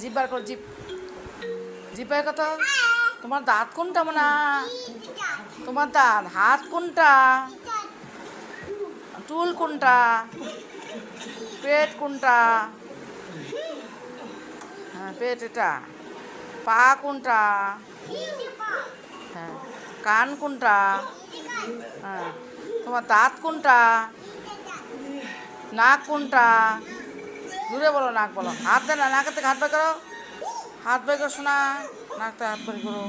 জিভ বার করো, জিভ জিভ বার কত। তোমার দাঁত কোনটা মানে? তোমার দাঁত হাত কোনটা? চুল কোনটা? পেট কোনটা? হ্যাঁ পেট এটা। পা কোনটা? হ্যাঁ কান কোনটা? হ্যাঁ তোমার দাঁত কোনটা? নাক কোনটা? দূরে বলো, নাক বলো। হাত দেয় না, নাকের থেকে হাত বের করো, হাত বের করো শোনা, নাক থেকে হাত বের করো।